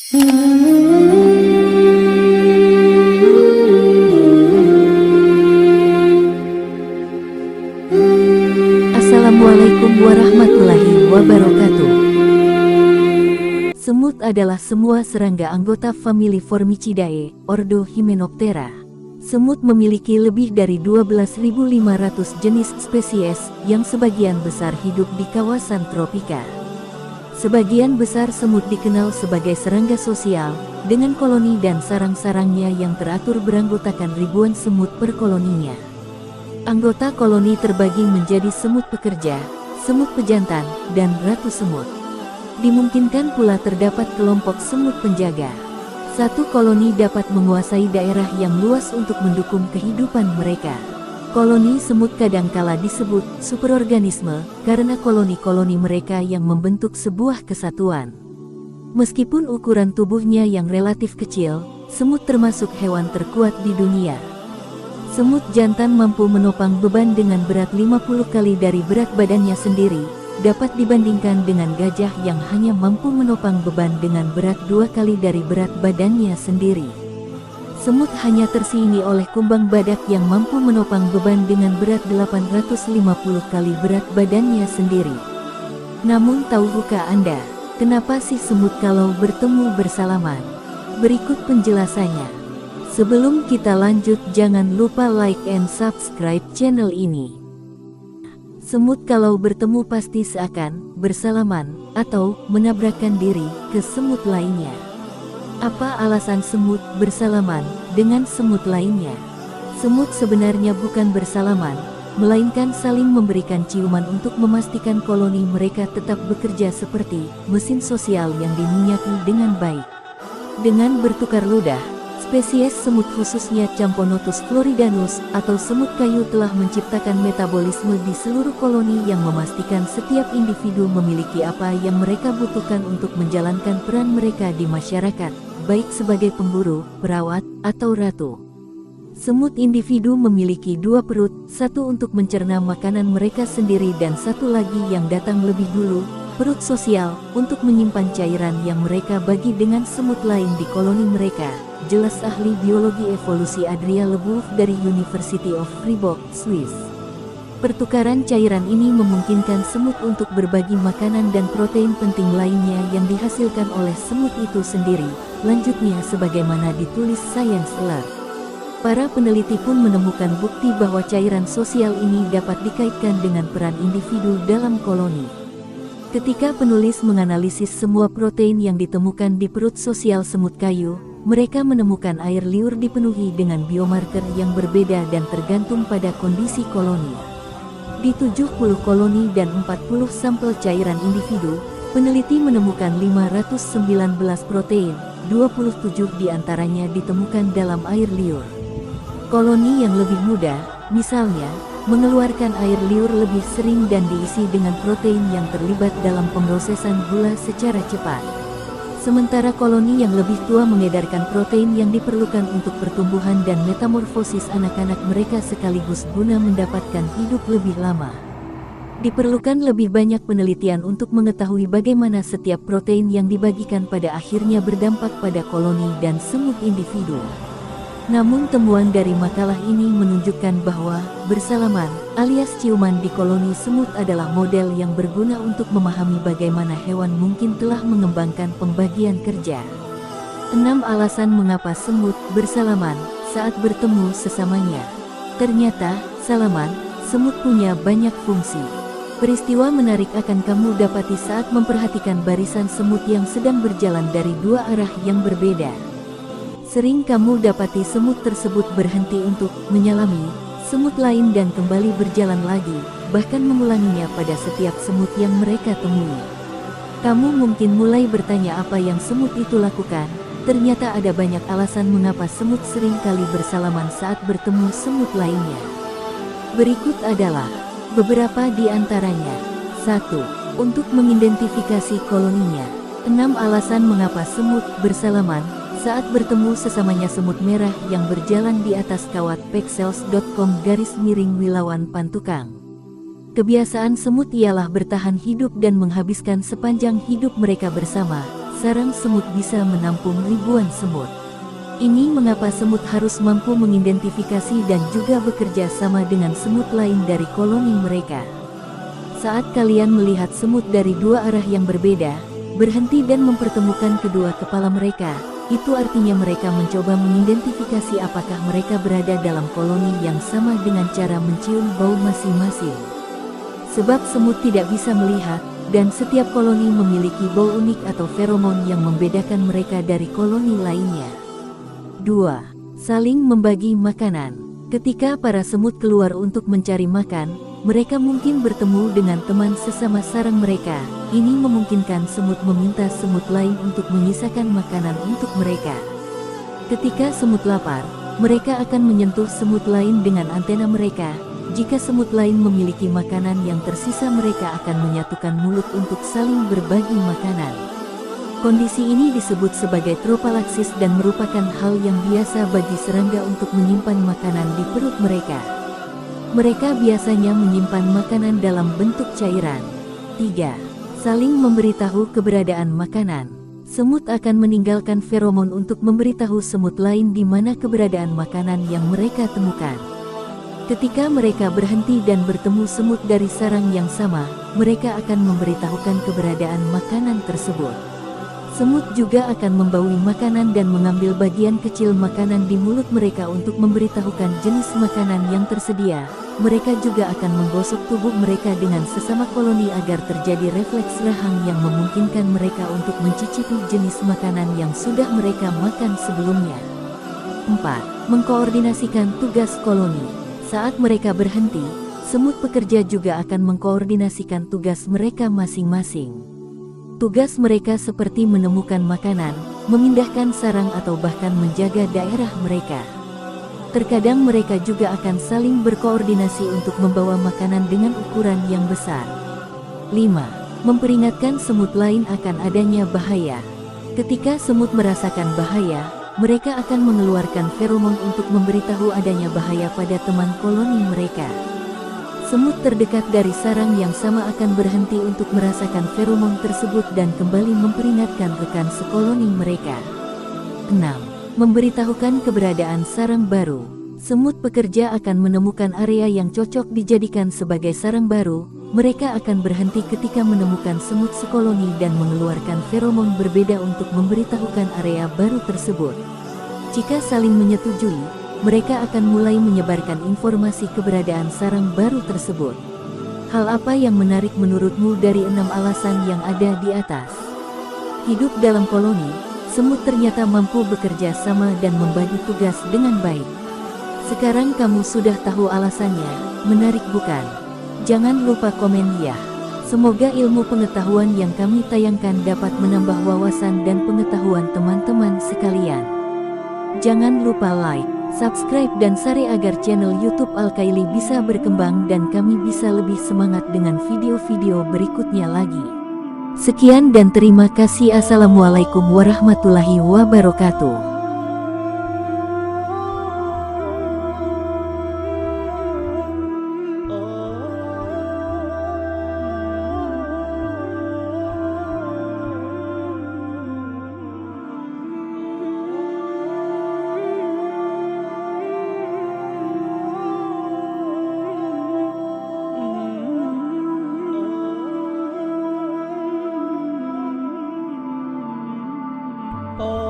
Assalamualaikum warahmatullahi wabarakatuh. Semut adalah semua serangga anggota famili Formicidae, ordo Hymenoptera. Semut memiliki lebih dari 12.500 jenis spesies, yang sebagian besar hidup di kawasan tropika. Sebagian besar semut dikenal sebagai serangga sosial, dengan koloni dan sarang-sarangnya yang teratur beranggotakan ribuan semut per koloninya. Anggota koloni terbagi menjadi semut pekerja, semut pejantan, dan ratu semut. Dimungkinkan pula terdapat kelompok semut penjaga. Satu koloni dapat menguasai daerah yang luas untuk mendukung kehidupan mereka. Koloni semut kadangkala disebut superorganisme karena koloni-koloni mereka yang membentuk sebuah kesatuan. Meskipun ukuran tubuhnya yang relatif kecil, semut termasuk hewan terkuat di dunia. Semut jantan mampu menopang beban dengan berat 50 kali dari berat badannya sendiri, dapat dibandingkan dengan gajah yang hanya mampu menopang beban dengan berat 2 kali dari berat badannya sendiri. Semut hanya tersiini oleh kumbang badak yang mampu menopang beban dengan berat 850 kali berat badannya sendiri. Namun tahukah Anda, kenapa si semut kalau bertemu bersalaman? Berikut penjelasannya. Sebelum kita lanjut, jangan lupa like and subscribe channel ini. Semut kalau bertemu pasti seakan bersalaman atau menabrakkan diri ke semut lainnya. Apa alasan semut bersalaman dengan semut lainnya? Semut sebenarnya bukan bersalaman, melainkan saling memberikan ciuman untuk memastikan koloni mereka tetap bekerja seperti mesin sosial yang diminyaki dengan baik. Dengan bertukar ludah, spesies semut khususnya Champenotus floridanus atau semut kayu telah menciptakan metabolisme di seluruh koloni yang memastikan setiap individu memiliki apa yang mereka butuhkan untuk menjalankan peran mereka di masyarakat, baik sebagai pemburu, perawat, atau ratu. Semut individu memiliki dua perut, satu untuk mencerna makanan mereka sendiri dan satu lagi yang datang lebih dulu, perut sosial, untuk menyimpan cairan yang mereka bagi dengan semut lain di koloni mereka. Jelas ahli biologi evolusi Adria Leboeuf dari University of Fribourg, Swiss. Pertukaran cairan ini memungkinkan semut untuk berbagi makanan dan protein penting lainnya yang dihasilkan oleh semut itu sendiri. Lanjutnya sebagaimana ditulis Science Alert. Para peneliti pun menemukan bukti bahwa cairan sosial ini dapat dikaitkan dengan peran individu dalam koloni. Ketika penulis menganalisis semua protein yang ditemukan di perut sosial semut kayu, mereka menemukan air liur dipenuhi dengan biomarker yang berbeda dan tergantung pada kondisi koloni. Di 70 koloni dan 40 sampel cairan individu, peneliti menemukan 519 protein, 27 diantaranya ditemukan dalam air liur. Koloni yang lebih muda, misalnya, mengeluarkan air liur lebih sering dan diisi dengan protein yang terlibat dalam pemrosesan gula secara cepat. Sementara koloni yang lebih tua mengedarkan protein yang diperlukan untuk pertumbuhan dan metamorfosis anak-anak mereka sekaligus guna mendapatkan hidup lebih lama. Diperlukan lebih banyak penelitian untuk mengetahui bagaimana setiap protein yang dibagikan pada akhirnya berdampak pada koloni dan semut individu. Namun temuan dari makalah ini menunjukkan bahwa bersalaman alias ciuman di koloni semut adalah model yang berguna untuk memahami bagaimana hewan mungkin telah mengembangkan pembagian kerja. 6 alasan mengapa semut bersalaman saat bertemu sesamanya. Ternyata, salaman semut punya banyak fungsi. Peristiwa menarik akan kamu dapati saat memperhatikan barisan semut yang sedang berjalan dari dua arah yang berbeda. Sering kamu dapati semut tersebut berhenti untuk menyalami semut lain dan kembali berjalan lagi, bahkan mengulanginya pada setiap semut yang mereka temui. Kamu mungkin mulai bertanya apa yang semut itu lakukan. Ternyata ada banyak alasan mengapa semut sering kali bersalaman saat bertemu semut lainnya. Berikut adalah beberapa di antaranya. 1. Untuk mengidentifikasi koloninya. 6 alasan mengapa semut bersalaman saat bertemu sesamanya. Semut merah yang berjalan di atas kawat pexels.com _Wilawan Pantukang. Kebiasaan semut ialah bertahan hidup dan menghabiskan sepanjang hidup mereka bersama. Sarang semut bisa menampung ribuan semut. Ini mengapa semut harus mampu mengidentifikasi dan juga bekerja sama dengan semut lain dari koloni mereka. Saat kalian melihat semut dari dua arah yang berbeda, berhenti dan mempertemukan kedua kepala mereka, itu artinya mereka mencoba mengidentifikasi apakah mereka berada dalam koloni yang sama dengan cara mencium bau masing-masing. Sebab semut tidak bisa melihat, dan setiap koloni memiliki bau unik atau feromon yang membedakan mereka dari koloni lainnya. 2. Saling membagi makanan. Ketika para semut keluar untuk mencari makan, mereka mungkin bertemu dengan teman sesama sarang mereka. Ini memungkinkan semut meminta semut lain untuk menyisakan makanan untuk mereka. Ketika semut lapar, mereka akan menyentuh semut lain dengan antena mereka. Jika semut lain memiliki makanan yang tersisa, mereka akan menyatukan mulut untuk saling berbagi makanan. Kondisi ini disebut sebagai tropalaksis dan merupakan hal yang biasa bagi serangga untuk menyimpan makanan di perut mereka. Mereka biasanya menyimpan makanan dalam bentuk cairan. 3. Saling memberitahu keberadaan makanan. Semut akan meninggalkan feromon untuk memberitahu semut lain di mana keberadaan makanan yang mereka temukan. Ketika mereka berhenti dan bertemu semut dari sarang yang sama, mereka akan memberitahukan keberadaan makanan tersebut. Semut juga akan membaui makanan dan mengambil bagian kecil makanan di mulut mereka untuk memberitahukan jenis makanan yang tersedia. Mereka juga akan menggosok tubuh mereka dengan sesama koloni agar terjadi refleks rahang yang memungkinkan mereka untuk mencicipi jenis makanan yang sudah mereka makan sebelumnya. 4. Mengkoordinasikan tugas koloni. Saat mereka berhenti, semut pekerja juga akan mengkoordinasikan tugas mereka masing-masing. Tugas mereka seperti menemukan makanan, memindahkan sarang atau bahkan menjaga daerah mereka. Terkadang mereka juga akan saling berkoordinasi untuk membawa makanan dengan ukuran yang besar. 5. Memperingatkan semut lain akan adanya bahaya. Ketika semut merasakan bahaya, mereka akan mengeluarkan feromon untuk memberitahu adanya bahaya pada teman koloni mereka. Semut terdekat dari sarang yang sama akan berhenti untuk merasakan feromon tersebut dan kembali memperingatkan rekan sekoloni mereka. 6. Memberitahukan keberadaan sarang baru. Semut pekerja akan menemukan area yang cocok dijadikan sebagai sarang baru. Mereka akan berhenti ketika menemukan semut sekoloni dan mengeluarkan feromon berbeda untuk memberitahukan area baru tersebut. Jika saling menyetujui, mereka akan mulai menyebarkan informasi keberadaan sarang baru tersebut. Hal apa yang menarik menurutmu dari 6 alasan yang ada di atas? Hidup dalam koloni, semut ternyata mampu bekerja sama dan membagi tugas dengan baik. Sekarang kamu sudah tahu alasannya, menarik bukan? Jangan lupa komen ya. Semoga ilmu pengetahuan yang kami tayangkan dapat menambah wawasan dan pengetahuan teman-teman sekalian. Jangan lupa like, subscribe dan share agar channel YouTube Al-Kaili bisa berkembang dan kami bisa lebih semangat dengan video-video berikutnya lagi. Sekian dan terima kasih. Assalamualaikum warahmatullahi wabarakatuh. Oh